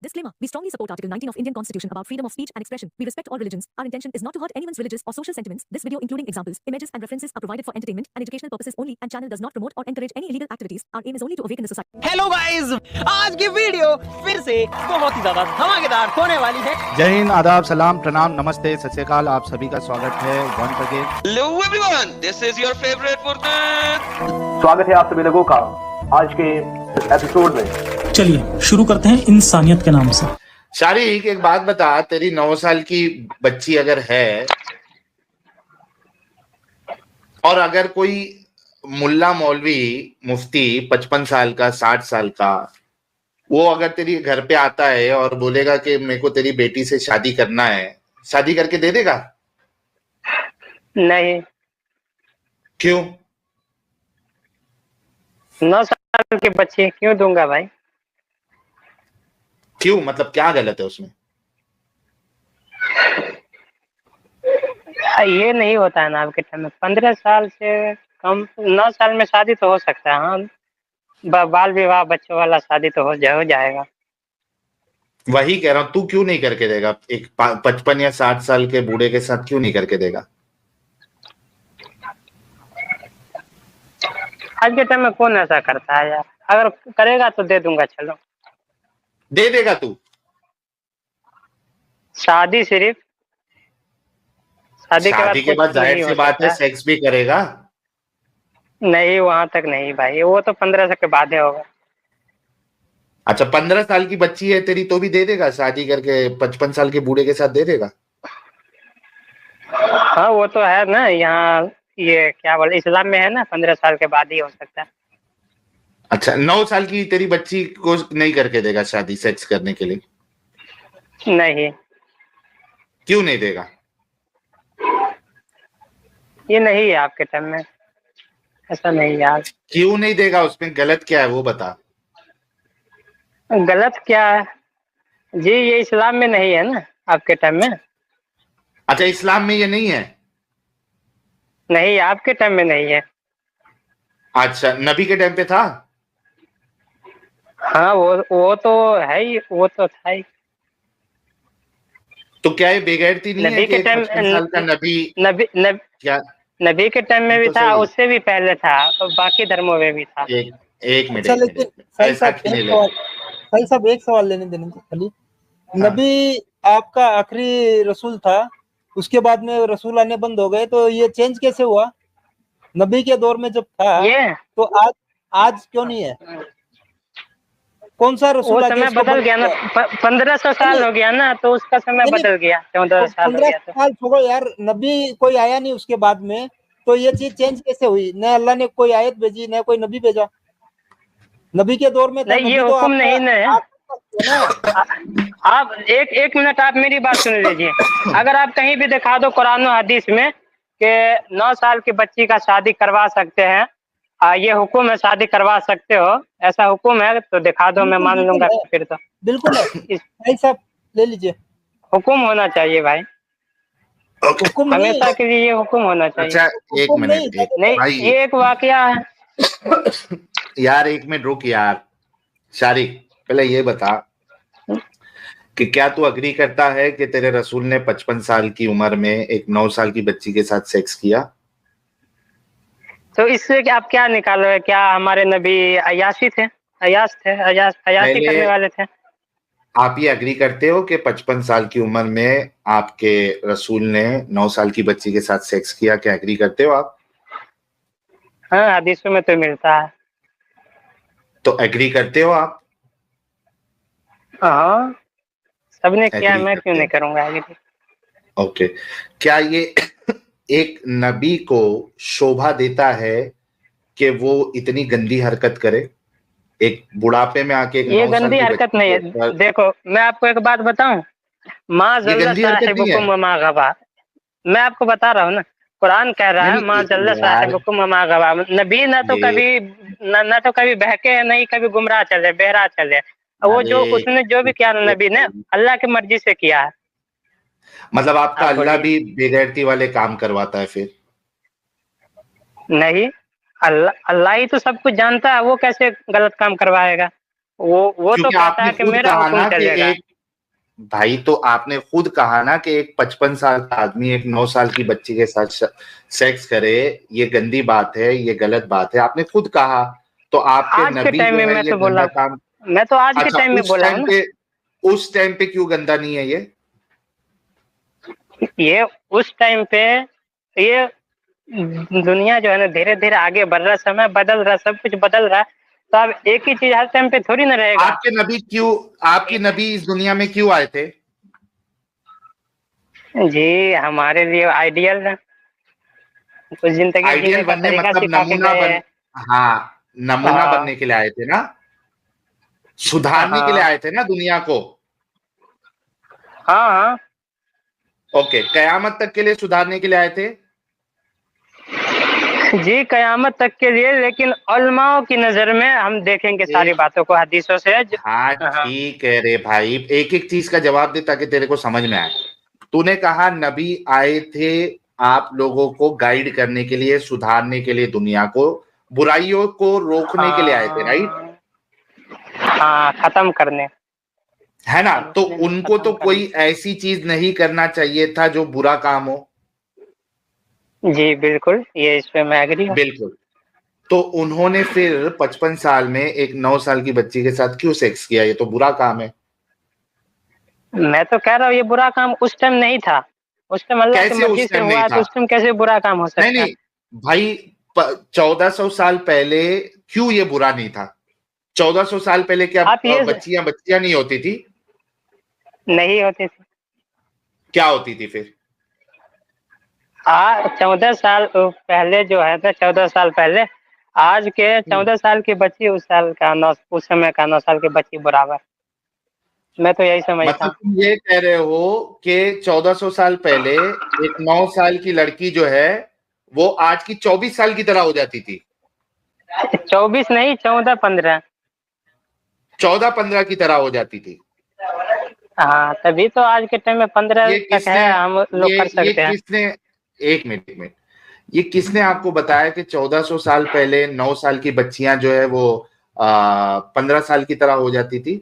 Disclaimer. We strongly support Article 19 of Indian Constitution about freedom of speech and expression. We respect all religions. Our intention is not to hurt anyone's religious or social sentiments. This video, including examples, images, and references, are provided for entertainment and educational purposes only, and channel does not promote or encourage any illegal activities. Our aim is only to awaken the society. Hello guys, आज की video फिर से बहुत ही ज्यादा धमाकेदार होने वाली है। जय हिंद, आदाब, सलाम, प्रणाम, नमस्ते, सत श्री अकाल। आप सभी का स्वागत है once again. Hello everyone, this is your favorite Furqan। स्वागत है आप सभी लोगों का आज के एपिसोड में। चलिए शुरू करते हैं इंसानियत के नाम से। शारिक, एक बात बता, तेरी 9 साल की बच्ची अगर है और अगर कोई मुल्ला मौलवी मुफ्ती 55 साल का 60 साल का वो अगर तेरी घर पे आता है और बोलेगा कि मेरे को तेरी बेटी से शादी करना है, शादी करके दे देगा? नहीं। क्यों? 9 साल के बच्चे क्यों दूंगा भाई? क्यों, मतलब क्या गलत है उसमें? ये नहीं होता है ना आपके टाइम में। 15 साल से कम, 9 साल में शादी तो हो सकता है। हाँ, बाल विवाह बच्चों वाला शादी तो हो जाएगा। वही कह रहा हूँ, तू क्यों नहीं करके देगा? एक 55 या 60 साल के बूढ़े के साथ क्यों नहीं करके देगा? आज के टाइम में कौन ऐसा करता है यार? अगर करेगा तो दे दूंगा। चलो, दे देगा तू? शादी सिर्फ शादी के बाद जाहिर सी बात है सेक्स भी करेगा। नहीं, वहां तक नहीं भाई, वो तो 15 साल के बाद ही होगा। अच्छा, 15 साल की बच्ची है तेरी तो भी दे देगा? शादी करके 55 साल के बूढ़े के साथ दे देगा? हाँ, वो तो है ना, यहाँ ये क्या बोले, इस्लाम में है ना, 15 साल के बाद ही हो सकता है। अच्छा, 9 साल की तेरी बच्ची को नहीं करके देगा शादी सेक्स करने के लिए? नहीं। क्यों नहीं देगा? ये नहीं है आपके टाइम में, ऐसा नहीं यार। क्यों नहीं देगा? उसमें गलत क्या है वो बता। गलत क्या है जी? ये इस्लाम में नहीं है ना आपके टाइम में। अच्छा, इस्लाम में ये नहीं है? नहीं, आपके टाइम में नहीं है। अच्छा, नबी के टाइम पे था? हाँ, वो तो है ही, वो तो था ही। तो क्या ये बेगैरती नहीं है कि 55 साल का नबी के टाइम में भी था, उससे भी पहले था, और बाकी धर्मों में भी था। एक मिनट। अच्छा, लेकिन भाई साहब एक सवाल लेने देने दो खाली। हाँ। नबी आपका आखिरी रसूल था, उसके बाद में रसूल आने बंद हो गए, तो ये चेंज कैसे हुआ? नबी के दौर में जब था तो आज क्यों नहीं है? कौन सा रसूल? वो समय बदल गया ना, 1500 साल हो गया ना, तो उसका समय बदल गया। 14 साल हो गया। 15 साल छोड़ो यार, नबी कोई आया नहीं उसके बाद में, तो ये चीज चेंज कैसे हुई? न अल्लाह ने कोई आयत भेजी, न कोई नबी भेजा। नबी के दौर में नहीं, ये हुक्म नहीं ना। आप एक मिनट, आप मेरी बात सुन लीजिए। अगर आप कहीं भी दिखा दो कुरान और हदीस में कि 9 साल की बच्ची का शादी करवा सकते हैं, ये हुक्म है, शादी करवा सकते हो, ऐसा हुक्म है तो दिखा दो, मैं मान लूंगा। फिर तो बिल्कुल है भाई साहब, ले लीजिए। हुक्म होना चाहिए भाई, हुक्म हमेशा के लिए ये हुक्म होना चाहिए। अच्छा, एक मिनट। नहीं, ये एक वाकया है यार, एक मिनट रुक यार। शारिक, पहले ये बता कि क्या तू अग्री करता है कि तेरे रसूल ने 55 साल की उम्र में एक 9 साल की बच्ची के साथ सेक्स किया? तो इससे आप क्या निकालोगे? क्या हमारे नबी अयाशी थे? अयाशी करने वाले थे? आप ये अग्री करते हो कि 55 साल की उम्र में आपके रसूल ने 9 साल की बच्ची के साथ सेक्स किया? क्या अग्री करते हो आप? हाँ, हदीसों में तो मिलता है। तो एग्री करते हो आप? हाँ, सबने किया, मैं क्यों नहीं करूंगा? ओके, क्या ये एक नबी को शोभा देता है कि वो इतनी गंदी हरकत करे, एक बुढ़ापे में आके? ये गंदी हरकत नहीं है। देखो, मैं आपको एक बात बताऊं, माँ जल्ला साहिबुकुम माँ गवा, मैं आपको बता रहा हूँ ना, कुरान कह रहा है माँ जल्ला साहिबुकुम माँ गवा। नबी ना तो कभी बहके, नहीं कभी गुमराह चले, बहरा चले। वो जो उसने जो भी किया नबी ने अल्लाह की मर्जी से किया है। मतलब आपका अल्लाह भी बेगैरती वाले काम करवाता है फिर? नहीं, अल्लाह ही तो सब कुछ जानता है, वो कैसे गलत काम करवाएगा? वो तो क्योंकि कहता आपने है कि खुद मेरा कहा हुक्म ना कि चलेगा। एक भाई, तो आपने खुद कहा ना कि एक 55 साल का आदमी एक 9 साल की बच्ची के साथ सेक्स करे, ये गंदी बात है, ये गलत बात है, आपने खुद कहा। तो आपके आज के नबी टाइम जो में है मैं ये तो गंदा बोला, काम। मैं तो आज के अच्छा, टाइम में बोला हूँ ना। उस टाइम पे क्यों गंदा नहीं है ये? ये उस टाइम पे, ये दुनिया जो है ना धीरे धीरे आगे बढ़ रहा है, समय बदल रहा है, सब कुछ बदल रहा है, तो अब एक ही चीज हर टाइम पे थोड़ी ना रहेगा। आपके नबी इस दुनिया में क्यों आए थे? जी हमारे लिए आइडियल है, कुछ जिंदगी जीने आइडियल का बनने तरीका मतलब सिखा के गए हैं। हाँ, नमूना हाँ बनने के लिए आए थे ना, सुधारने के लिए हाँ आए थे ना दुनिया को। हाँ हाँ। ओके, कयामत तक के लिए सुधारने के लिए आए थे? जी कयामत तक के लिए, लेकिन उलमाओं की नजर में हम देखेंगे सारी एक बातों को हदीसों से। हाँ हाँ ठीक है रे भाई, एक एक चीज का जवाब दे ताकि तेरे को समझ में आए। तूने कहा नबी आए थे आप लोगों को गाइड करने के लिए, सुधारने के लिए, दुनिया को बुराइयों को रोकने के लिए आए थे, राइट? हाँ, खत्म करने, है ना? तो मुस्लिम उनको खत्म तो करने। कोई ऐसी चीज नहीं करना चाहिए था जो बुरा काम हो। जी बिल्कुल, ये इस पे मैं एग्री हूँ। बिल्कुल। तो उन्होंने फिर 55 साल में एक 9 साल की बच्ची के साथ क्यों सेक्स किया? ये तो बुरा काम है। मैं तो कह रहा हूँ ये बुरा काम उस टाइम नहीं था, उस टाइम अल्लाह की कैसे मर्जी उस से टाइम हुआ नहीं है, था? तो उस टाइम कैसे बुरा काम हो नहीं सकता है? नहीं भाई, 1400 साल पहले क्यों ये बुरा नहीं था? 1400 साल पहले क्या आप ये बच्चियां बच्चियां नहीं होती थी? नहीं होते थे। क्या होती थी फिर? 14 साल पहले जो है था, 14 साल पहले, आज के 14 साल की बच्ची उस साल का उस समय का 9 साल की बच्ची बराबर। मैं तो यही समझता मतलब हूँ। तुम ये कह रहे हो कि 1400 साल पहले एक 9 साल की लड़की जो है वो आज की 24 साल की तरह हो जाती थी? 24 नहीं, 14-15। 14-15 की तरह हो जाती थी? हाँ, तभी तो आज के टाइम में 15 ये तक किसने है, हम लोग कर ये सकते हैं। किसने एक मिनट, ये किसने आपको बताया कि 1400 साल पहले 9 साल की बच्चियां जो है वो 15 साल की तरह हो जाती थी?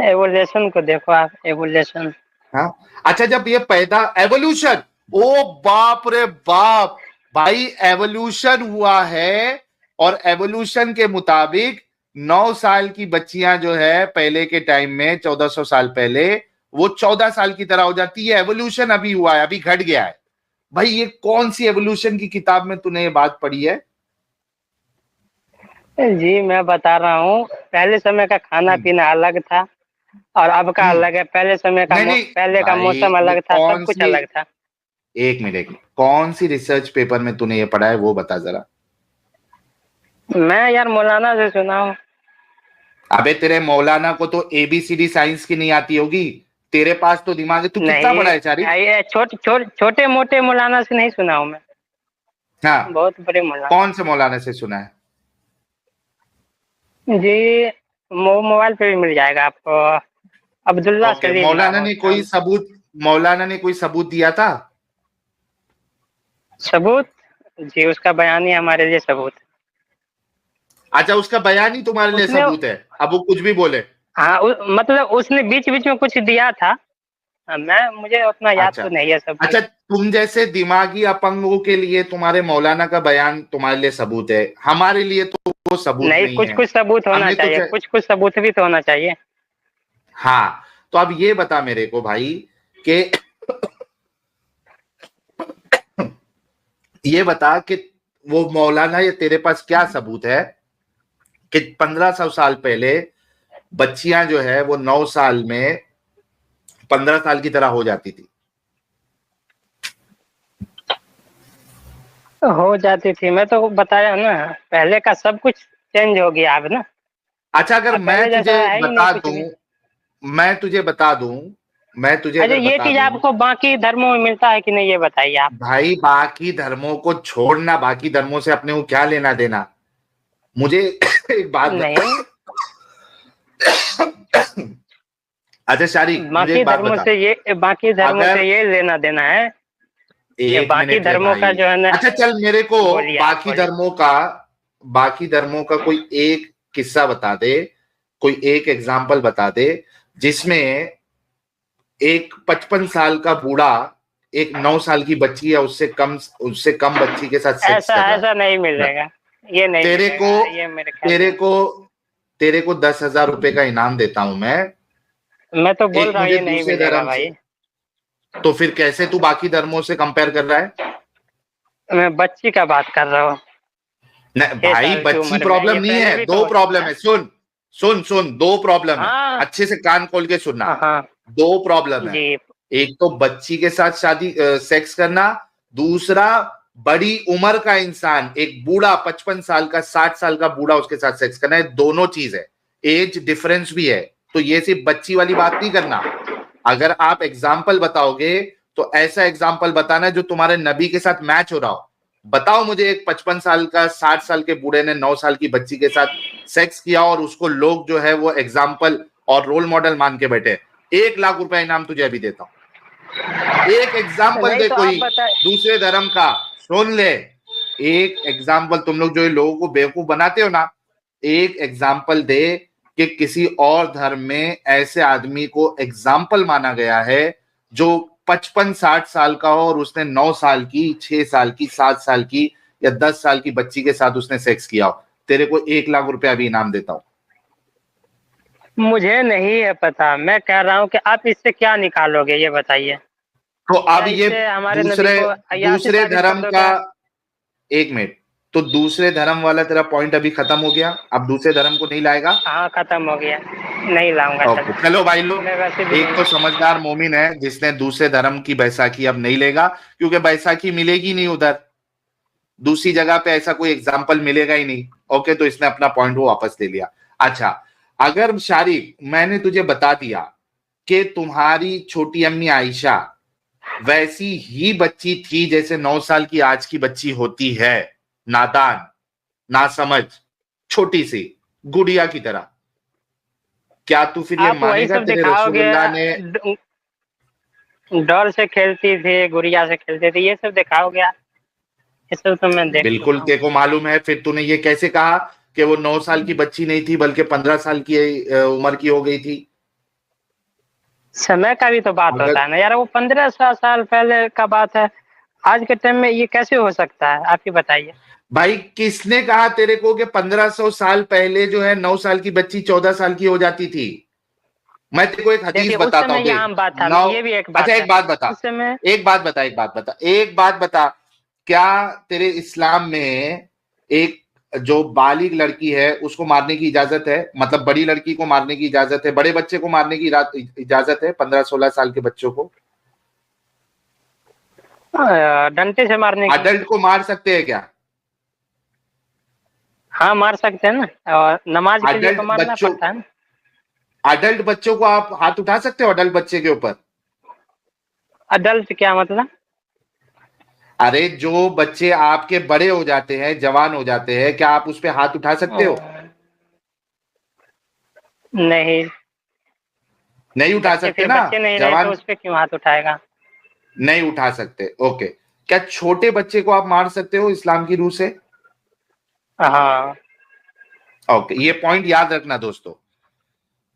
एवोल्यूशन को देखो आप, एवोल्यूशन। हाँ, अच्छा, जब ये पैदा एवोल्यूशन, ओ बाप रे बाप भाई, एवोल्यूशन हुआ है और एवोल्यूशन के मुताबिक 9 साल की बच्चियां जो है पहले के टाइम में 1400 साल पहले वो 14 साल की तरह हो जाती है। एवोल्यूशन अभी हुआ है, अभी घट गया है। भाई ये कौन सी एवोल्यूशन की किताब में तूने ये बात पढ़ी है? जी मैं बता रहा हूँ, पहले समय का खाना पीना अलग था और अब का अलग है। पहले समय का नहीं पहले का भाई, मौसम ये अलग था, सब कौन कुछ सी, अलग था। एक मिनट, कौन सी रिसर्च पेपर में तूने ये पढ़ा है वो बता जरा। मैं यार मौलाना से सुना हूँ। अबे तेरे मौलाना को तो एबीसीडी साइंस की नहीं आती होगी, तेरे पास तो दिमाग है। तू कितना नहीं, पढ़ा है चारी? ये छोटे मोटे मौलाना से नहीं सुना हूँ मैं, हाँ, बहुत बड़े मौलाना। कौन से मौलाना से सुना है? जी मोबाइल पे भी मिल जाएगा आपको, अब्दुल्ला ओके, सलीम नाम है उसका। मौलाना ने कोई सबूत दिया था? सबूत? जी उसका बयान ही हमारे लिए सबूत। अच्छा, उसका बयान ही तुम्हारे लिए उसने, सबूत है? अब वो कुछ भी बोले? हाँ मतलब उसने बीच बीच में कुछ दिया था। मुझे उतना याद अच्छा तो नहीं है सब कुछ। अच्छा, तुम जैसे दिमागी अपंगों के लिए तुम्हारे मौलाना का बयान तुम्हारे लिए सबूत है, हमारे लिए तो वो सबूत नहीं, नहीं कुछ है। कुछ सबूत होना हमने तो चाहिए, कुछ कुछ सबूत भी तो होना चाहिए। हाँ, तो अब ये बता मेरे को भाई कि ये बता कि वो मौलाना, ये तेरे पास क्या सबूत है कि 1500 साल पहले बच्चियां जो है वो 9 साल में 15 साल की तरह हो जाती थी? हो जाती थी, मैं तो बताया ना, पहले का सब कुछ चेंज हो गया अब ना। अच्छा, अगर अब मैं पहले जैसा तुझे है ही नहीं बता कुछ दूं, भी। मैं तुझे बता दूं, मैं तुझे अच्छा, अगर ये बता चीज दूं, आपको बाकी धर्मों में मिलता है कि नहीं, ये बताइए आप। भाई बाकी धर्मों को छोड़ना, बाकी धर्मों से अपने को क्या लेना देना? मुझे एक बात नहीं, अच्छा शारी, मुझे एक बात बता। बाकी धर्मों अगर से ये लेना देना है कि एक बाकी मिनट रे धर्मों भाई, का जो है ना। अच्छा चल, मेरे को बोलिए आप, बाकी बोलिए। धर्मों का बाकी धर्मों का कोई एक किस्सा बता दे, कोई एक एग्जाम्पल बता दे जिसमें एक 55 साल का बूढ़ा एक 9 साल की बच्ची या उससे कम बच्ची के साथ सेक्स कर रहा है। ऐसा नहीं मिलेगा, ये नहीं तेरे मिलेगा, को ये मेरे ख्याल तेरे को 10,000 रुपए का इनाम देता हूं मैं तो बोल रहा हूँ ये नहीं मिलेगा भाई। तो फिर कैसे तू बाकी धर्मों से कंपेयर कर रहा है? मैं बच्ची का बात कर रहा हूँ। नहीं भाई, बच्ची प्रॉब्लम नहीं है, दो प्रॉब्लम है। सुन, दो प्रॉब्लम है, अच्छे से कान खोल के सुनना। दो प्रॉब्लम है, एक तो बच्ची के साथ सेक्स करना, दूसरा बड़ी उम्र का इंसान, एक बूढ़ा 55 साल का 60 साल का बूढ़ा उसके साथ सेक्स करना है। दोनों चीज है, एज डिफरेंस भी है। तो ये सिर्फ बच्ची वाली बात नहीं करना। अगर आप एग्जाम्पल बताओगे तो ऐसा एग्जाम्पल बताना जो तुम्हारे नबी के साथ मैच हो रहा हो। बताओ मुझे एक 55 साल का 60 साल के बूढ़े ने 9 साल की बच्ची के साथ सेक्स किया और उसको लोग जो है वो एग्जाम्पल और रोल मॉडल मान के बैठे। 1 लाख रुपया इनाम तुझे अभी देता हूं। एक एग्जाम्पल दे कोई दूसरे धर्म का, सुन ले, एक एग्जाम्पल। तुम लोग जो लोगों को बेवकूफ बनाते हो ना, एक एग्जाम्पल दे कि किसी और धर्म में ऐसे आदमी को एग्जाम्पल माना गया है जो 55-60 साल का हो और उसने 9 साल की, 6 साल की, 7 साल की या 10 साल की बच्ची के साथ उसने सेक्स किया हो। तेरे को 1 लाख रुपया भी इनाम देता हूं। मुझे नहीं है पता, मैं कह रहा हूं कि आप इससे क्या निकालोगे ये बताइए। तो अब ये दूसरे धर्म का, एक मिनट, तो दूसरे धर्म वाला तेरा पॉइंट अभी खत्म हो गया, अब दूसरे धर्म को नहीं लाएगा? हाँ खत्म हो गया, नहीं लाऊंगा। चलो भाई लोग, एक तो समझदार मोमिन है जिसने दूसरे धर्म की बैसाखी अब नहीं लेगा, क्योंकि बैसाखी मिलेगी नहीं उधर, दूसरी जगह पे ऐसा कोई एग्जाम्पल मिलेगा ही नहीं। ओके, तो इसने अपना पॉइंट वो वापस ले लिया। अच्छा, अगर शारिक मैंने तुझे बता दिया कि तुम्हारी छोटी अम्मी आयशा वैसी ही बच्ची थी जैसे 9 साल की आज की बच्ची होती है, नादान, नासमझ, छोटी सी गुड़िया की तरह, क्या तू फिर ये मानेगा तेरे रसूलुल्लाह ने डॉल से खेलती थी, गुड़िया से खेलते थे, ये सब दिखाओगे? ये सब तो मैं देख बिल्कुल तेरे को मालूम है। फिर तूने ये कैसे कहा कि वो 9 साल की बच्ची नहीं थी बल्कि 15 साल की उम्र की हो गई थी? समय का भी तो बात होता है ना यार, वो 15 साल पहले का बात है, आज के टाइम में ये कैसे हो सकता है, आप ही बताइए। भाई किसने कहा तेरे को कि 1500 साल पहले जो है 9 साल की बच्ची 14 साल की हो जाती थी? मैं तेरे को एक हदीस बताता हूँ। ये भी एक बात। अच्छा, एक बात बता, क्या तेरे इस्लाम में एक जो बालिग लड़की है उसको मारने की इजाजत है? मतलब बड़ी लड़की को मारने की इजाजत है, बड़े बच्चे को मारने की इजाजत है? 15-16 साल के बच्चों को डंडे से मारने की? अडल्ट को मार सकते हैं क्या? हाँ मार सकते हैं ना, और नमाज के लिए तो मारना पड़ता है ना। अडल्ट बच्चों को आप हाथ उठा सकते हो अडल्ट बच्चे के ऊपर? अडल्ट क्या मतलब? अरे जो बच्चे आपके बड़े हो जाते हैं, जवान हो जाते हैं, क्या आप उस पे हाथ उठा सकते हो? नहीं उठा सकते ना। जवान तो उस पे क्यों हाथ उठाएगा? नहीं उठा सकते, ओके। क्या छोटे बच्चे को आप मार सकते हो इस्लाम की रूह से? हाँ ओके, ये पॉइंट याद रखना दोस्तों।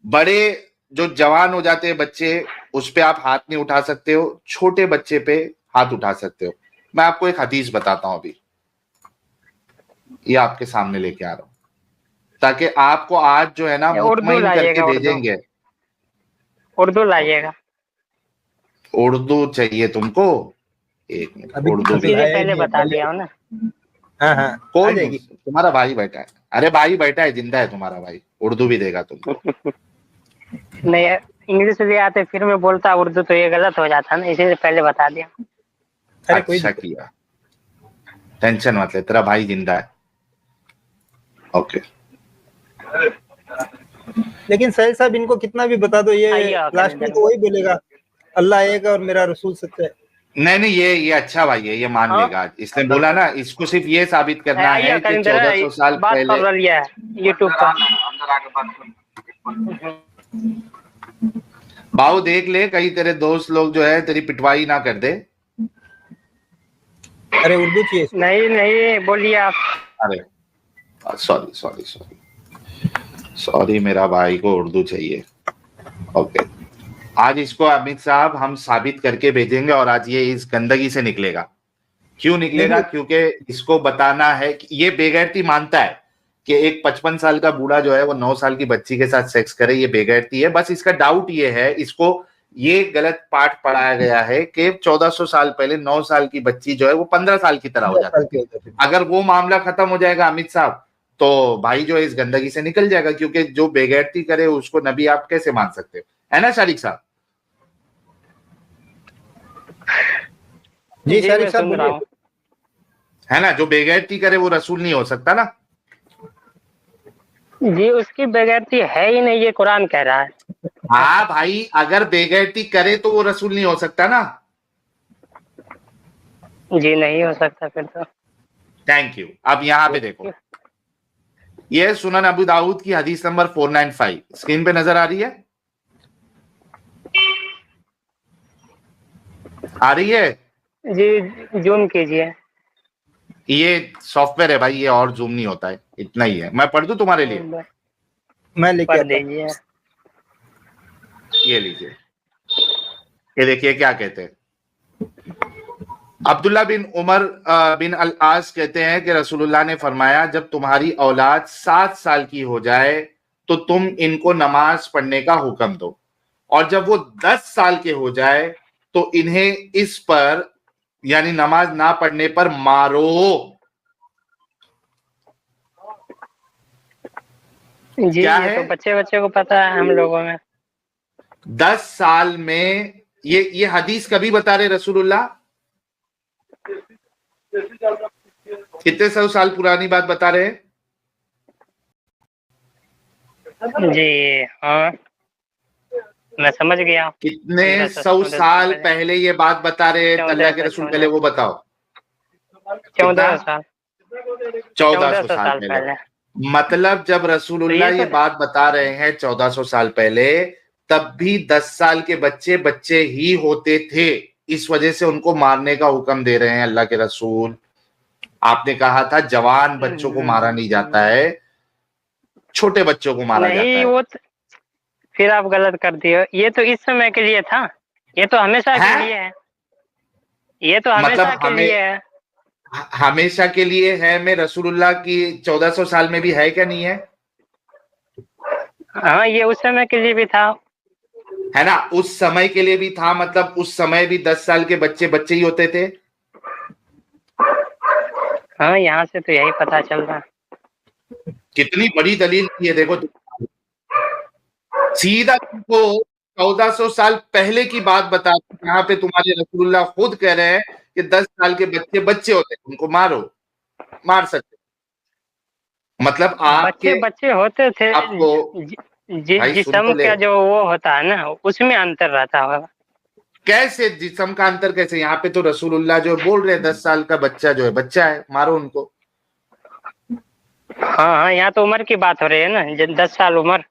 बड़े जो जवान हो जाते हैं बच्चे, उस पे आप हाथ नहीं उठा सकते हो, छोटे बच्चे पे हाथ उठा सकते हो। मैं आपको एक हदीस बताता हूं, अभी ये आपके सामने लेके आ रहा हूं ताकि आपको आज जो है ना मुतमईन करके भेजेंगे। उर्दू लाइएगा। उर्दू चाहिए तुमको? एक मिनट, उर्दू भी पहले बता दिया ना। हाँ कोई तुम्हारा भाई बैठा है, अरे भाई बैठा है, जिंदा है तुम्हारा भाई, उर्दू भी देगा तुमको। नहीं इंग्लिश भी आते फिर मैं बोलता उर्दू तो ये गलत हो जाता ना, इसीलिए पहले बता दिया। अच्छा किया, टेंशन मत ले, तेरा भाई जिंदा है। ओके, लेकिन सैल साहब इनको कितना भी बता दो, ये लास्ट में तो वही बोलेगा अल्लाह एक और मेरा रसूल सच्चा है। नहीं ये अच्छा भाई है, ये मान लेगा। इसने बोला ना, इसको सिर्फ ये साबित करना है कि 1400 साल पहले यूट्यूब पर बाबू देख ले, कहीं तेरे दोस्त लोग जो है तेरी पिटवाई ना कर दे। अरे उर्दू चाहिए? नहीं बोलिए आप। अरे सॉरी सॉरी सॉरी सॉरी, मेरा भाई को उर्दू चाहिए। ओके, आज इसको अमित साहब हम साबित करके भेजेंगे और आज ये इस गंदगी से निकलेगा। क्यों निकलेगा? क्योंकि इसको बताना है कि ये बेगैरती मानता है कि एक 55 साल का बूढ़ा जो है वो 9 साल की बच्ची के साथ सेक्स करे, ये बेगैरती है। बस इसका डाउट ये है, इसको ये गलत पाठ पढ़ाया गया है कि 1400 साल पहले 9 साल की बच्ची जो है वो 15 साल की तरह हो जाती है। अगर वो मामला खत्म हो जाएगा अमित साहब, तो भाई जो है इस गंदगी से निकल जाएगा, क्योंकि जो बेगैरती करे उसको नबी आप कैसे मान सकते हो, है ना शारिक साहब? जी शारिक साहब, है ना, जो बेगैरती करे वो रसूल नहीं हो सकता ना। जी उसकी बेगैरती है ही नहीं, ये कुरान कह रहा है। हाँ भाई, अगर बेगैरती करे तो वो रसूल नहीं हो सकता ना। जी नहीं हो सकता फिर तो। Thank you. अब यहाँ पे देखो, ये सुनन अबू दाऊद की हदीस नंबर 495 स्क्रीन पे नजर आ रही है? आ रही है? जी जूम कीजिए। ये सॉफ्टवेयर है भाई, ये और जूम नहीं होता है, इतना ही है। मैं पढ़ दूं तुम्हारे लिए? मैं लिख दीजिए। ये लीजिए, ये देखिए क्या कहते हैं। अब्दुल्ला बिन उमर बिन अल आस कहते हैं कि रसूलुल्लाह ने फरमाया, जब तुम्हारी औलाद 7 साल की हो जाए तो तुम इनको नमाज पढ़ने का हुक्म दो, और जब वो 10 साल के हो जाए तो इन्हें इस पर यानी नमाज ना पढ़ने पर मारो। जी क्या ये है? तो बच्चे को पता है, हम लोगों में 10 साल में ये हदीस कभी बता रहे रसूलुल्लाह? कितने 100 साल पुरानी बात बता रहे हैं? जी हाँ, मैं समझ गया। कितने 100 साल पहले ये बात बता रहे हैं अल्लाह के रसूल? पहले वो बताओ। 14 साल 1400 साल पहले। मतलब जब रसूलुल्लाह ये बात बता रहे हैं 1400 साल पहले, तब भी 10 साल के बच्चे बच्चे ही होते थे। इस वजह से उनको मारने का हुक्म दे रहे हैं अल्लाह के रसूल। आपने कहा था जवान बच्चों को मारा नहीं जाता है, छोटे बच्चों को मारा जाता है। वो फिर आप गलत कर दिए। ये तो इस समय के लिए था, ये तो हमेशा के लिए है। ये तो हमेशा के लिए है। हमेशा के लिए है में रसूलुल्लाह की 1400 साल में भी है क्या? नहीं है? हाँ ये उस समय के लिए भी था, है ना, उस समय के लिए भी था। मतलब उस समय भी 10 साल के बच्चे बच्चे ही होते थे। हाँ यहाँ से तो यही पता चल रहा। कितनी बड़ी दलील की है देखो, सीधा तुमको 1400 साल पहले की बात बता, यहाँ पे तुम्हारे रसूलुल्लाह खुद कह रहे हैं कि 10 साल के बच्चे बच्चे होते हैं, उनको मारो, मार सकते। मतलब आपके बच्चे होते थे, आपको जिस्म का जो वो होता है ना, उसमें अंतर रहता होगा। कैसे जिस्म का अंतर? कैसे? यहाँ पे तो रसूलुल्लाह जो बोल रहे हैं 10 साल का बच्चा जो है बच्चा है, मारो उनको। हाँ यहाँ तो उम्र की बात हो रही है ना, 10 साल उम्र।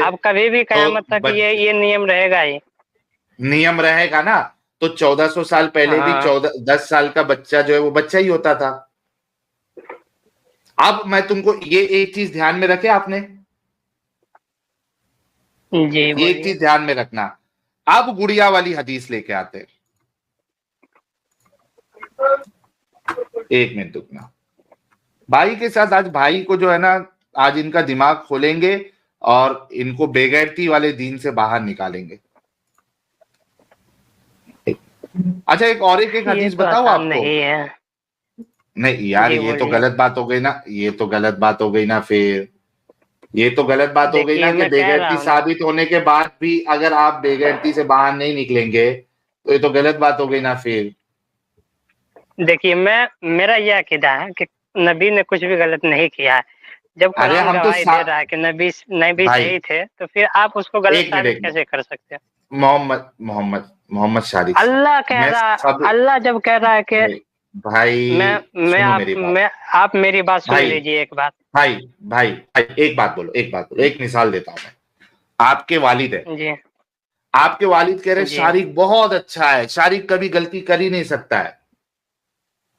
अब कभी भी कयामत तक ये नियम रहेगा ही। नियम रहेगा ना, तो 1400 साल पहले भी 10 साल का बच्चा जो है वो बच्चा ही होता था। अब मैं तुमको ये एक चीज ध्यान में रखे आपने, जी ये एक चीज ध्यान में रखना। अब गुड़िया वाली हदीस लेके आते हैं। एक मिनट रुकना, भाई के साथ आज भाई को जो है ना, आज इनका दिमाग खोलेंगे और इनको बेगैरती वाले दीन से बाहर निकालेंगे। अच्छा एक और एक हदीस बताओ आपको। नहीं है, नहीं यार ये तो गलत बात हो गई ना, ये तो गलत बात हो गई ना, फिर ये तो गलत बात हो गई ना कि बेगैरती साबित होने के बाद भी अगर आप बेगैरती से बाहर नहीं निकलेंगे तो ये तो गलत बात हो गई ना। फिर देखिए मेरा यह अकीदा है कि नबी ने कुछ भी गलत नहीं किया है। जब कुरान गवाही दे रहा है कि नबी सही थे, तो फिर आप उसको गलत साबित कैसे कर सकते हैं? मोहम्मद शारिक, अल्लाह कह रहा है, अल्लाह जब कह रहा है कि भाई आप मेरी बात सुन लीजिए। एक बात भाई एक बात बोलो, एक मिसाल देता हूं मैं। आपके वालिद है जी, आपके वालिद कह रहे शारिक बहुत अच्छा है, शारिक कभी गलती कर ही नहीं सकता है।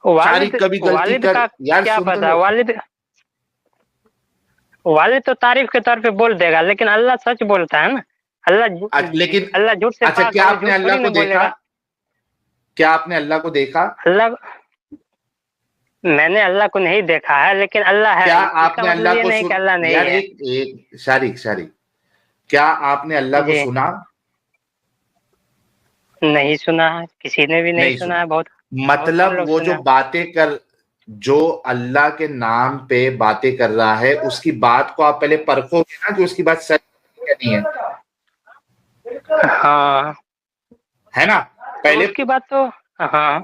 शारिक कभी गलती कर, यार क्या पता वालिद वाले तो तारीफ के तौर पे बोल देगा, लेकिन अल्लाह सच बोलता है ना। लेकिन अल्लाह झूठ से अच्छा, पाक क्या है, वो आपने झूठ अल्लाह थोड़ी को ना देखा? बोलेगा। क्या आपने अल्लाह को देखा? अल्लाह, मैंने अल्लाह को नहीं देखा है, लेकिन अल्लाह है। क्या इसका आपने मतलब अल्लाह ये को नहीं कि अल्लाह नहीं यार है। एक शारिक शारिक, क्या आपने अल्लाह को जी सुना? नहीं सुना है, किसी ने भी नहीं नहीं सुना सुना। है। बहुत कम मतलब लोग वो सुने जो हैं। बातें कर, जो अल्लाह के नाम पे बातें कर रहा है, उसकी बात को आप पहले परखोगे ना कि उसकी बात सच है या नहीं है, हाँ, है ना? तो पहले उसकी बात तो हाँ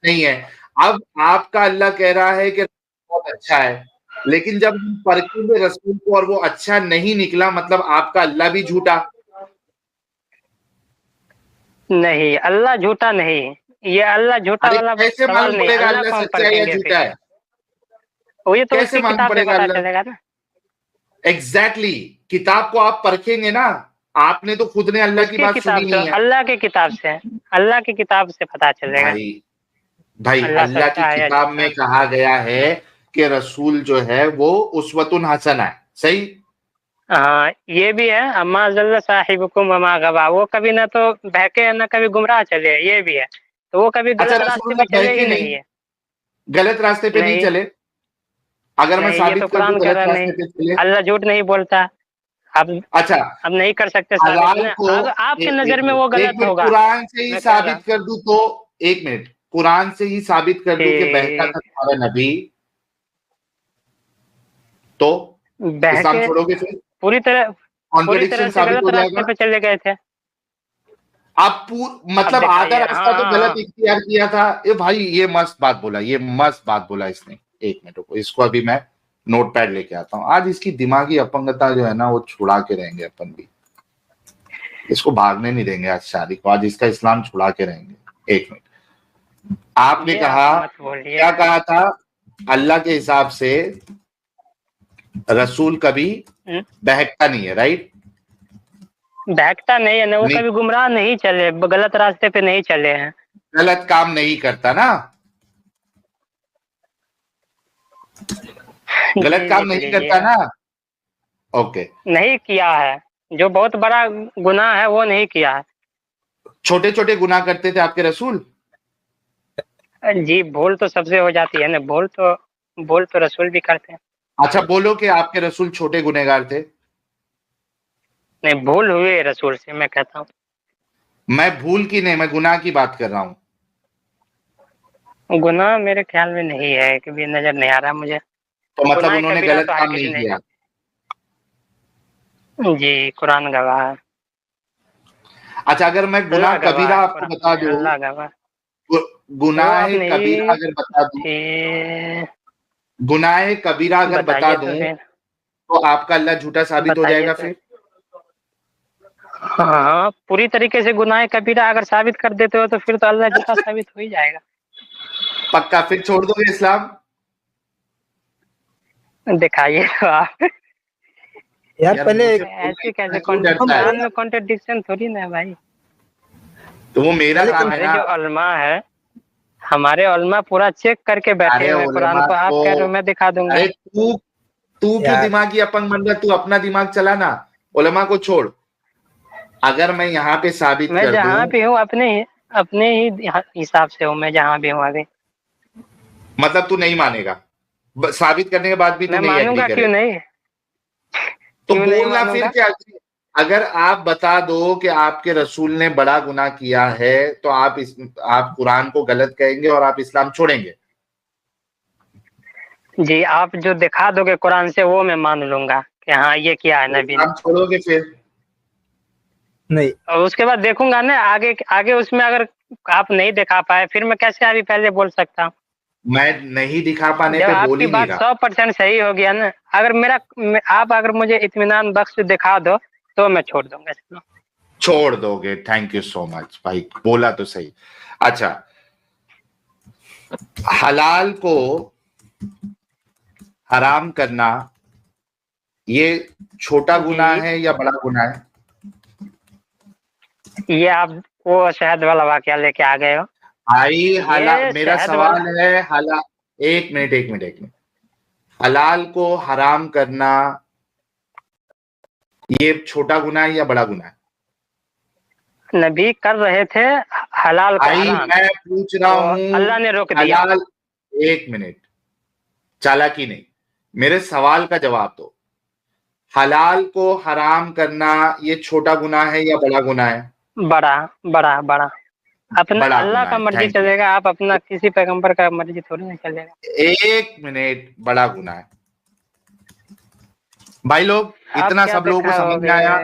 नहीं है। अब आपका अल्लाह कह रहा है कि बहुत अच्छा है, लेकिन जब हम परखेंगे रसूल को और वो अच्छा नहीं निकला, मतलब आपका अल्लाह भी झूठा। नहीं, अल्लाह झूठा नहीं। ये अल्लाह झूठा अरे वाला कैसे सवाल मालूम नहीं, पड़ेगा अल्लाह अल्लाह को हम सच्चा है या परखेंगे झूठा फिर। है? वो ये तो कैसे उसकी मालूम किताब से पड़ेगा पता अल्लाह? चलेगा ना। एग्जैक्टली किताब को आप परखेंगे ना। आपने तो खुद ने अल्लाह की उसकी बात किताब सुनी से, नहीं है। अल्लाह की किताब से, अल्लाह की किताब से पता चलेगा भाई भाई, अल्लाह अल्लाह की सच्चा है या किताब झूठा। में कहा गया है कि रसूल जो है वो उस्वतुन हसन है, सही? हाँ, ये भी है। अम्मा जल्ला साहिबुकुम वमा गवा, वो कभी ना तो बहके ना कभी गुमराह चले, ये भी है। तो वो कभी अच्छा, गलत रास्ते रसूल पे चले बहके ही नहीं, नहीं है। गलत रास्ते पे नहीं नहीं चले? अगर मैं नहीं, ये तो साबित कर दूं कुरान कह गलत रहा है नहीं, रास्ते पे चले? अल्लाह झूठ नहीं बोलता। अब अच्छा, अब नहीं कर सकते साबित हलाल ना, को अगर आपके एक नजर में वो मिनट, एक गलत मिनट, होगा। कुरान से ही मैं कह रहा साबित कर दूं तो, एक मिनट, कुरान से ही साबित कर दूं कि बहका था कि तुम्हारा नबी, तो इस्लाम बहके छोड़ोगे? फिर पूरी तरह कॉन्ट्रडिक्शन से साबित गलत हो रास्ते जाएगा। पे चले गए थे। आप अब मतलब आधा दिखाइए। रास्ता तो गलत हाँ इख्तियार किया था। ये भाई, ये मस्त बात बोला, ये मस्त बात बोला इसने। एक मिनट रुको, इसको अभी मैं नोट पैड लेके आता हूँ। आज इसकी दिमागी अपंगता जो है ना, वो छुड़ा के रहेंगे अपन भी। इसको भागने नहीं देंगे आज शादी को, आज इसका इस्लाम छुड़ा के रहेंगे। एक मिनट, आपने ये आप कहा, मत बोलिए। क्या कहा था? अल्लाह के हिसाब से रसूल कभी हम्म, बहकता नहीं है, राइट? बहकता नहीं है ना, वो नहीं, कभी गुमराह नहीं चले, गलत रास्ते पे नहीं चले हैं। गलत काम नहीं करता ना, गलत जी काम लिख नहीं लीजिए। करता ना। ओके, नहीं किया है, जो बहुत बड़ा गुनाह है वो नहीं किया है। छोटे छोटे गुनाह करते थे आपके रसूल? जी, भूल तो सबसे हो जाती है ना, भूल तो रसूल भी करते हैं। अच्छा, बोलो कि आपके रसूल छोटे गुनहगार थे। नहीं, भूल हुई है रसूल से, मैं कहता हूँ। मैं भूल की नहीं, मैं गुनाह की बात कर रहा हूँ। गुनाह मेरे ख्याल में नहीं है, कभी नजर नहीं आ रहा मुझे। तो मतलब गुनाह उन्होंने कबीरा गलत तो हर काम किसी नहीं ने। किया। जी, कुरान गवाह है। अच्छा, अगर मैं गुनाह अल्लाह गवाह कबीरा है, आपको बता कुरान में दूं, अल्लाह गवाह। वो गुनाह आप कबीरा नहीं अगर बता दूं, थे, गुनाह कबीरा अगर बता बताइए तो दूं, फिर। तो आपका अल्लाह झूठा साबित हो बताइए जाएगा तो। फिर? हाँ, पूरी तरीके से गुनाह कबीरा अगर साबित कर देते हो तो फिर तो अल्लाह झूठा साबित हो ही जाएगा। पक्का? फिर छोड़ दोगे इस्लाम? दिखाइए तो आप। यार यार, पहले मुझसे ऐसे बोलने कैसे में क्यों डरता है? कुरान में कॉन्ट्रडिक्शन थोड़ी ना है भाई। तो वो मेरा काम है हमारे ना। जो उलमा है, हमारे उलमा पूरा चेक करके बैठे अरे हुए हैं कुरान उलमा को। आप को, कह रहे हो मैं दिखा दूंगा। अरे तू क्यों यार दिमागी अपंग बन रहा? तू अपना दिमाग चला ना, उलमा को छोड़। अगर मैं यहाँ पे साबित मैं कर दूं, जहाँ भी हूँ अपने ही हिसाब से हूँ, मैं जहाँ भी हूँ अभी। मतलब तू नहीं मानेगा? साबित करने के बाद भी तू मैं नहीं एग्री मानूंगा क्यों करेगा? नहीं? तो क्यों नहीं बोलना फिर मानूंगा? क्या? अगर आप बता दो कि आपके रसूल ने बड़ा गुनाह किया है, तो आप कुरान को गलत कहेंगे और आप इस्लाम छोड़ेंगे? जी, आप जो दिखा दोगे कुरान से वो मैं मान लूंगा कि हाँ ये किया है तो नबी ने। इस्लाम छोड़ोगे फिर? नहीं, और उसके बाद देखूंगा ना आगे आगे, उसमें अगर आप नहीं दिखा पाए फिर मैं कैसे अभी पहले बोल सकता हूँ? मैं नहीं दिखा पाने जब पे बोल आपकी ही नहीं बात रहा। 100% सही हो गया ना, आप अगर मुझे इत्मीनान बख्श दिखा दो तो मैं छोड़ दूंगा इसको। छोड़ दोगे? थैंक यू सो मच भाई, बोला तो सही। अच्छा, हलाल को हराम करना ये छोटा गुनाह जी, है या बड़ा गुनाह है? ये आप वो शहद वाला वाकया लेके आ गए हो। भाई ये मेरा शहद सवाल वाला। है, एक मिनट, हलाल को हराम करना ये छोटा गुनाह है या बड़ा गुनाह है? नबी कर रहे थे हलाल को हराम, मैं पूछ रहा हूँ, अल्लाह ने रोक दिया। हलाल, एक मिनट, चालाकी नहीं, मेरे सवाल का जवाब दो। हलाल को हराम करना ये छोटा गुनाह है या बड़ा गुनाह है? बड़ा बड़ा बड़ा। अपना बड़ा अल्लाह का मर्जी चलेगा, आप अपना किसी पैगंबर का मर्जी थोड़ी नहीं चलेगा। एक मिनट, बड़ा गुनाह है भाई लोग। इतना सब लोगों को समझ में आया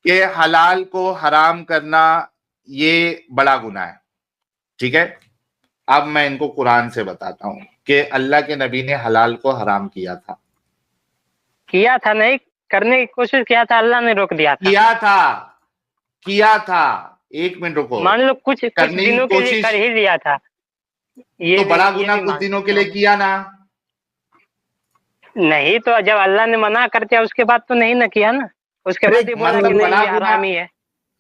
कि हलाल को हराम करना ये बड़ा गुनाह है, ठीक है। अब मैं इनको कुरान से बताता हूँ कि अल्लाह के नबी ने हलाल को हराम किया था नहीं, करने की कोशिश किया था, अल्लाह ने रोक दिया था। किया था, एक मिनट रुको, मान लो कुछ दिनों के लिए कर ही लिया था। ये तो बड़ा गुनाह कुछ दिनों के लिए किया ना? नहीं, तो जब अल्लाह ने मना कर दिया उसके बाद तो नहीं ना किया ना, उसके बाद ही बोला कि नहीं हराम ही है।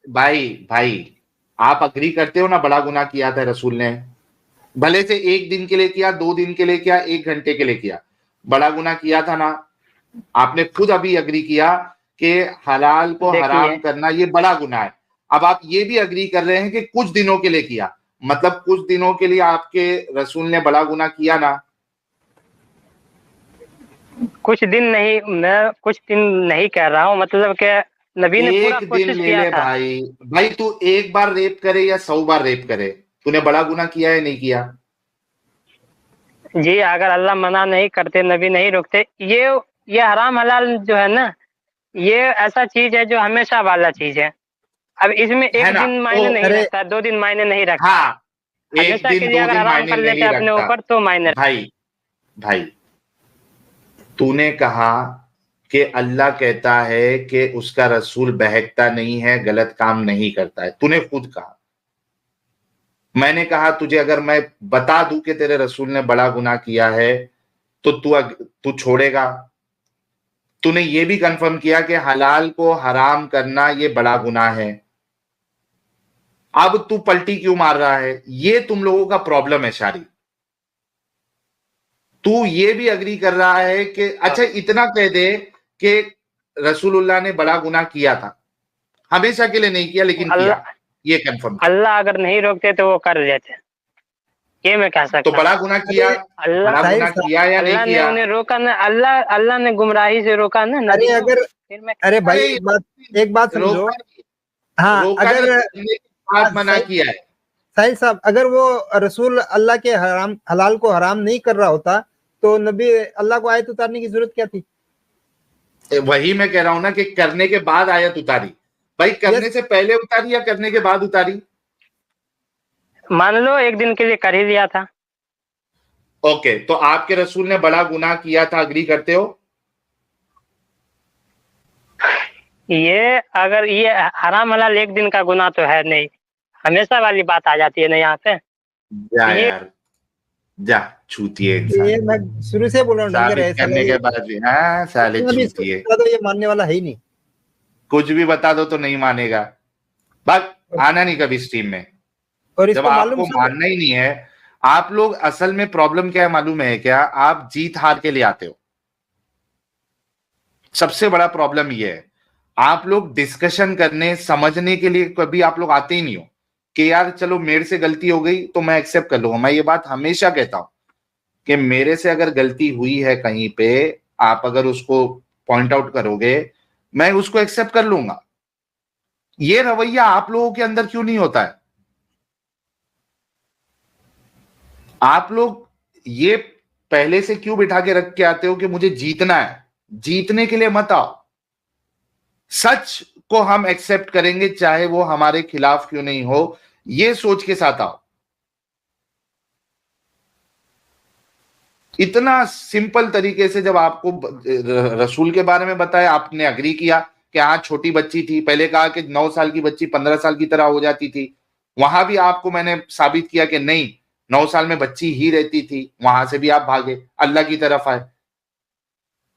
भाई आप अग्री करते हो ना, बड़ा गुनाह किया था रसूल ने, भले से 1 दिन के लिए किया, 2 दिन के लिए किया, 1 घंटे के लिए किया, बड़ा गुनाह किया था ना। आपने खुद अभी अग्री किया कि हलाल को हराम करना ये बड़ा गुनाह है। अब आप ये भी अग्री कर रहे हैं कि कुछ दिनों के लिए किया, मतलब कुछ दिनों के लिए आपके रसूल ने बड़ा गुनाह किया ना? कुछ दिन नहीं, मैं कुछ दिन नहीं कह रहा हूँ, मतलब कि नबी ने पूरा कोशिश किया था। भाई तू एक बार रेप करे या 100 बार रेप करे, तूने बड़ा गुनाह किया है नहीं किया? जी, अगर अल्लाह मना नहीं करते, नबी नहीं रोकते, ये हराम हलाल जो है ना, ये ऐसा चीज है जो हमेशा वाला चीज है। अब इसमें एक दिन मायने नहीं रखता, 2 दिन मायने नहीं रखता। हाँ, एक दिन 2 दिन मायने नहीं रखता अपने ऊपर तो मायने। भाई तूने कहा कि अल्लाह कहता है कि उसका रसूल बहकता नहीं है, गलत काम नहीं करता है, तूने खुद कहा। मैंने कहा तुझे अगर मैं बता दूं कि तेरे रसूल ने बड़ा गुनाह किया है तो तू छोड़ेगा? तूने ये भी कंफर्म किया कि हलाल को हराम करना ये बड़ा गुनाह है। अब तू पलटी क्यों मार रहा है? ये तुम लोगों का प्रॉब्लम है शारी। तू ये भी अग्री कर रहा है कि अच्छा इतना कह दे कि रसूलुल्लाह ने बड़ा गुनाह किया था, हमेशा के लिए नहीं किया लेकिन किया, ये कंफर्म। अल्लाह अगर नहीं रोकते तो वो कर लेते, ये मैं कह सकता हूँ। तो बड़ा गुनाह किया, बड़ा गुनाह किया या नहीं किया? उन्हें रोका ना, अल्लाह ने गुमराही से रोका ना। अरे अगर अरे भाई एक बात समझो, हाँ अगर मना किया है साहिल साहब, अगर वो रसूल अल्लाह के हलाल को हराम नहीं कर रहा होता तो नबी अल्लाह को आयत उतारने की जरूरत क्या थी? वही मैं कह रहा हूं ना कि करने के बाद आयत उतारी। भाई करने से पहले उतारी या करने के बाद उतारी? मान लो एक दिन के लिए कर ही लिया था। ओके, तो आपके रसूल ने बड़ा गुनाह किया था, अग्री करते हो? ये अगर ये हराम हलाल एक दिन का गुनाह तो है नहीं, हमेशा वाली बात आ जाती है ना यहाँ पे। जा यार जा, छूतिए इंसान। ये मैं शुरू से बोल रहा हूँ, करने के बाद भी हाँ साले छूतिए। तो ये मानने वाला है ही नहीं, कुछ भी बता दो तो नहीं मानेगा। बस आना नहीं कभी स्ट्रीम में, और जब आपको मानना ही नहीं है। आप लोग असल में प्रॉब्लम क्या है मालूम है क्या? आप जीत हार के लिए आते हो। सबसे बड़ा प्रॉब्लम ये है, आप लोग डिस्कशन करने समझने के लिए कभी आप लोग आते ही नहीं हो कि यार चलो मेरे से गलती हो गई तो मैं एक्सेप्ट कर लूंगा। मैं ये बात हमेशा कहता हूं कि मेरे से अगर गलती हुई है कहीं पे, आप अगर उसको पॉइंट आउट करोगे मैं उसको एक्सेप्ट कर लूंगा। ये रवैया आप लोगों के अंदर क्यों नहीं होता है? आप लोग ये पहले से क्यों बिठा के रख के आते हो कि मुझे जीतना है? जीतने के लिए मत आओ। सच को हम एक्सेप्ट करेंगे चाहे वो हमारे खिलाफ क्यों नहीं हो, ये सोच के साथ आओ। इतना सिंपल तरीके से जब आपको रसूल के बारे में बताया, आपने अग्री किया कि हाँ छोटी बच्ची थी। पहले कहा कि 9 साल की बच्ची 15 साल की तरह हो जाती थी, वहां भी आपको मैंने साबित किया कि नहीं 9 साल में बच्ची ही रहती थी। वहां से भी आप भागे, अल्लाह की तरफ आए।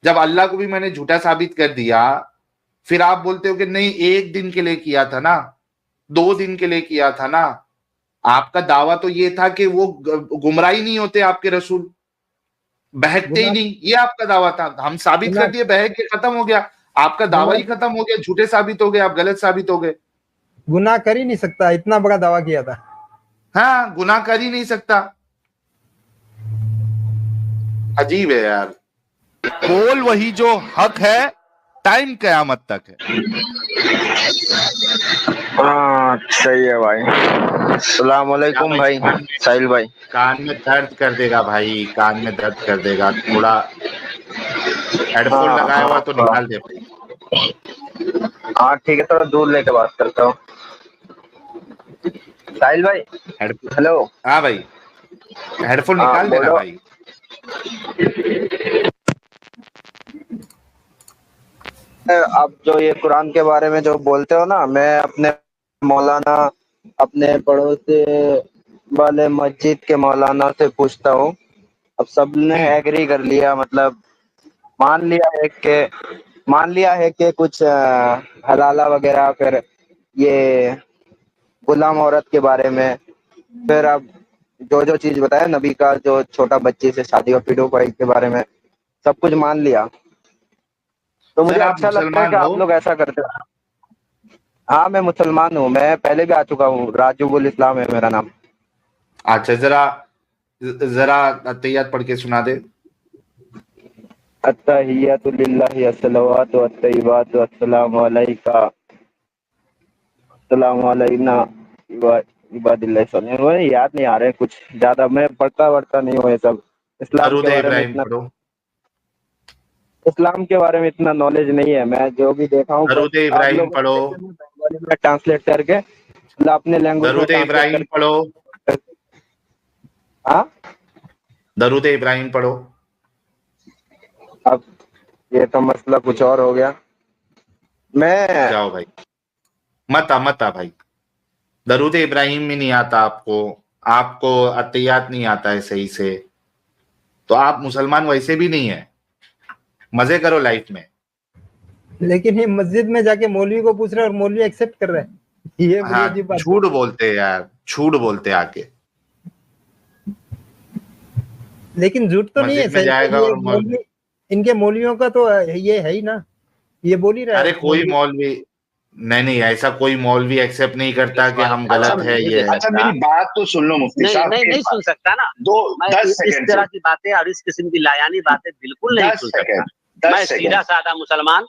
जब अल्लाह को भी मैंने झूठा साबित कर दिया, फिर आप बोलते हो कि नहीं 1 दिन के लिए किया था ना, 2 दिन के लिए किया था ना। आपका दावा तो ये था कि वो गुमराही नहीं होते, आपके रसूल बहकते ही नहीं, ये आपका दावा था। हम साबित कर दिए, बहक के खत्म हो गया। आपका दावा ही खत्म हो गया, झूठे साबित हो गए, आप गलत साबित हो गए। गुनाह कर ही नहीं सकता, इतना बड़ा दावा किया था। हाँ, गुनाह कर ही नहीं सकता। अजीब है यार। बोल वही जो हक है, टाइम कयामत तक है। हाँ सही है भाई। अस्सलाम वालेकुम भाई साहिल भाई। कान में दर्द कर देगा भाई, कान में दर्द कर देगा। थोड़ा हेडफोन लगाया हुआ तो निकाल दे भाई। हाँ ठीक है, थोड़ा दूर लेके बात करता हूँ। साहिल भाई हेलो। हाँ भाई, हेडफोन निकाल देना भाई। आप जो ये कुरान के बारे में जो बोलते हो ना, मैं अपने मौलाना, अपने पड़ोसी वाले मस्जिद के मौलाना से पूछता हूँ। अब सबने एग्री कर लिया, मतलब मान लिया है कि कुछ हलाला वगैरह, फिर ये गुलाम औरत के बारे में, फिर अब जो चीज बताया नबी का, जो छोटा बच्चे से शादी और पीडोफाइल के बारे में, सब कुछ मान लिया। तो मुझे अच्छा लगता है कि आप लोग ऐसा करते हो। हाँ मैं मुसलमान हूँ, मैं पहले भी आ चुका हूँ। राजूबुल इस्लाम है मेरा नाम। अच्छा, जरा अत्तहियात पढ़ के सुना दे। अत्तहियातु लिल्लाहि अस्सलावातु अत्तय्यिबातु अस्सलामु अलैका अस्सलामु अलैना इबादिल्लाह सलीम। मुझे याद नहीं आ रहे कुछ ज्यादा, मैं पढ़ता नहीं हूँ ये सब। इस्लाम के बारे में इतना नॉलेज नहीं है। मैं जो भी देखा हूँ दरूद इब्राहिम पढ़ो, में ट्रांसलेट करके, मतलब अपने लैंग्वेज में दरूद इब्राहिम पढ़ो। हाँ दरूद इब्राहिम पढ़ो। अब ये तो मसला कुछ और हो गया। मैं जाओ भाई, मत आ भाई। दरूद इब्राहिम में नहीं आता आपको अत्तहियात नहीं आता है सही से, तो आप मुसलमान वैसे भी नहीं है। मजे करो लाइफ में। लेकिन ये मस्जिद में जाके मौलवी को पूछ रहे हैं और मौलवी एक्सेप्ट कर रहे हैं, ये बड़ी अजीब बात। झूठ बोलते यार, झूठ बोलते आके। लेकिन झूठ तो नहीं है सही। जाएगा और मौलवी, इनके मौलवियों का तो ये है ही ना, ये बोल ही रहा है। अरे कोई मौलवी नहीं, ऐसा कोई मौलवी एक्सेप्ट नहीं करता कि हम गलत है ये। अच्छा मेरी बात तो सुन लो मुफ्ती साहब। नहीं सुन सकता ना। 10 सेकंड इस तरह की बातें और इस किस्म की लायानी बातें बिल्कुल नहीं सुन सकता। मैं सीधा साधा मुसलमान,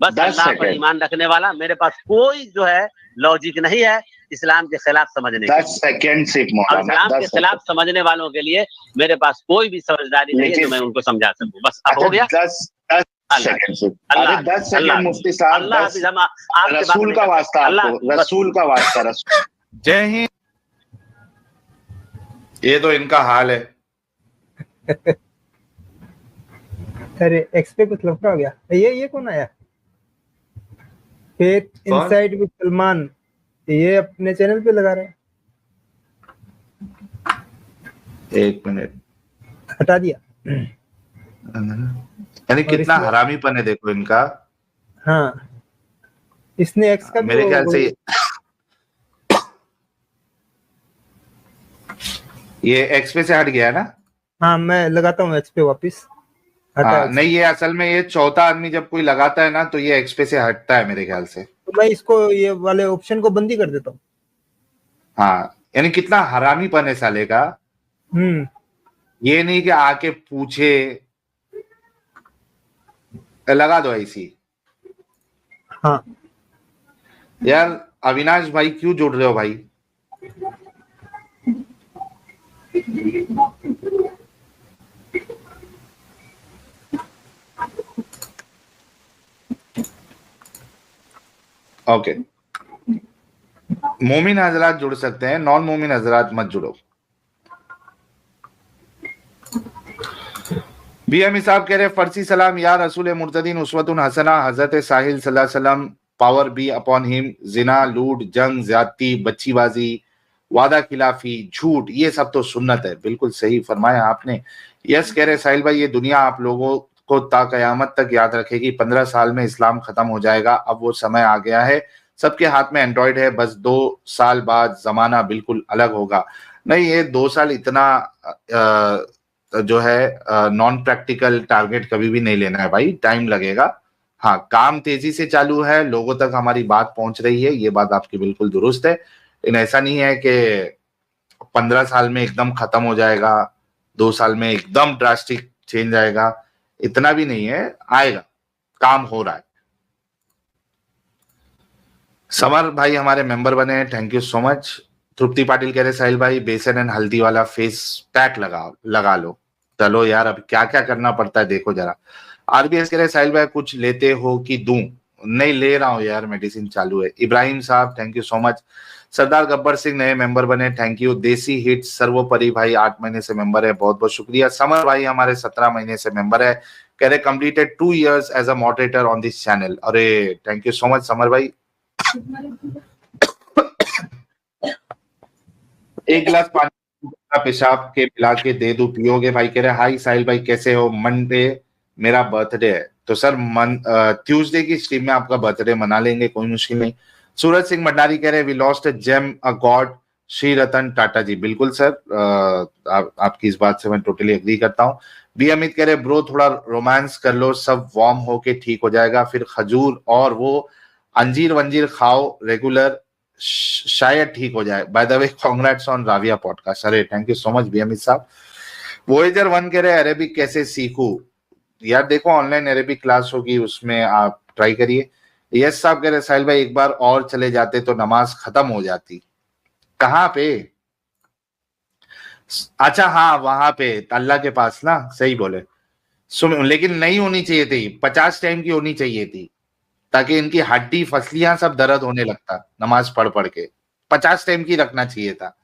बस अल्लाह पर ईमान रखने वाला। मेरे पास कोई जो है लॉजिक नहीं है इस्लाम के खिलाफ समझने 10 सेकंड सिर्फ मौलाना। इस्लाम के खिलाफ समझने वालों के लिए मेरे पास कोई भी समझदारी नहीं है जो मैं उनको समझा सकूं। बस अब हो गया। 10 सेकंड सिर्फ। अरे 10 सेकंड मुफ्ती साहब, रसूल का वास्ता, रसूल का वास्ता। जय हिंद। ये तो इनका हाल है। अरे एक्स पे कुछ लफड़ा हो गया। ये कौन आया? फेथ इनसाइड विद सलमान, ये अपने चैनल पे लगा रहे हैं। 1 मिनट, हटा दिया। यानी कितना हरामीपन है देखो इनका। हाँ, इसने एक्स का मेरे ख्याल से ये एक्स पे से हट गया ना। हाँ मैं लगाता हूँ एक्स पे वापिस। नहीं, ये असल में ये चौथा आदमी जब कोई लगाता है ना तो ये एक्स पे से हटता है मेरे ख्याल से। तो मैं इसको ये वाले ऑप्शन को बंद ही कर देता हूँ। हाँ, यानी कितना हरामीपन है साले का। ये नहीं कि आके पूछे, लगा दो ऐसी। हाँ यार अविनाश भाई क्यों जुड़ रहे हो भाई? ओके, मोमिन हजरात जुड़ सकते हैं, नॉन मोमिन हजरात मत जुड़ो। बीएम साहब कह रहे फर्सी सलाम या रसूल मुर्तदीन उसवतुन हसना, हजरत साहिल सल्लल्लाहु अलैहि वसल्लम, पावर बी अपॉन हिम, जिना, लूट, जंग, ज्यादती, बच्चीबाजी, वादा खिलाफी, झूठ, ये सब तो सुन्नत है। बिल्कुल सही फरमाया आपने। यस कह रहे साहिल भाई, ये दुनिया आप लोगों को ता कयामत तक याद रखेगी। 15 साल में इस्लाम खत्म हो जाएगा। अब वो समय आ गया है, सबके हाथ में एंड्रॉइड है। बस 2 साल बाद जमाना बिल्कुल अलग होगा। नहीं, ये 2 साल इतना जो है नॉन प्रैक्टिकल टारगेट कभी भी नहीं लेना है भाई, टाइम लगेगा। हाँ, काम तेजी से चालू है, लोगों तक हमारी बात पहुंच रही है, ये बात आपकी बिल्कुल दुरुस्त है। लेकिन ऐसा नहीं है कि 15 साल में एकदम खत्म हो जाएगा, 2 साल में एकदम ड्रास्टिक चेंज आएगा, इतना भी नहीं है, आएगा, काम हो रहा है। समर भाई हमारे मेंबर बने हैं, थैंक यू सो मच। तृप्ति पाटिल कह रहे साहिल भाई बेसन एंड हल्दी वाला फेस पैक लगा लो। चलो यार, अब क्या क्या करना पड़ता है देखो जरा। आरबीएस कह रहे साहिल भाई कुछ लेते हो कि दूं? नहीं ले रहा हूं यार, मेडिसिन चालू है। इब्राहिम साहब थैंक यू सो मच। सरदार गब्बर सिंह नए मेंबर बने, थैंक यू। देसी हिट सर्वोपरि भाई 8 महीने से मेंबर है, बहुत बहुत शुक्रिया। समर भाई हमारे 17 महीने से मेंबर है, कह रहे completed 2 years as a moderator on this channel. अरे thank you so much Samar भाई। एक गिलास पानी का पेशाब के मिला के दे दूं, पियोगे? भाई कह रहे हाई साहिल भाई कैसे हो, मंडे मेरा बर्थडे है। तो सर ट्यूसडे की स्ट्रीम में आपका बर्थडे मना लेंगे, कोई मुश्किल नहीं। सूरज सिंह भंडारी कह रहे we lost a gem a god, Shri Ratan Tata ji. बिल्कुल सर, आपकी इस बात से मैं टोटली एग्री करता हूँ। बी अमित कह रहे ब्रो थोड़ा रोमांस कर लो, सब वार्म होके ठीक हो जाएगा, फिर खजूर और वो अंजीर वंजीर खाओ रेगुलर, शायद ठीक हो जाए। By the way congrats on Raviya podcast. अरे थैंक यू सो मच बी अमित साहब। वोएजर 1 कह रहे अरेबिक कैसे सीखूं? यार देखो ऑनलाइन अरेबिक क्लास होगी, उसमें आप ट्राई करिए। यस साहब कह रहे साहिल भाई एक बार और चले जाते तो नमाज खत्म हो जाती। कहाँ पे? अच्छा हाँ, वहां पे अल्लाह के पास ना, सही बोले। लेकिन नहीं होनी चाहिए थी, 50 टाइम की होनी चाहिए थी, ताकि इनकी हड्डी फसलियां सब दर्द होने लगता नमाज पढ़ पढ़ के। 50 टाइम की रखना चाहिए था।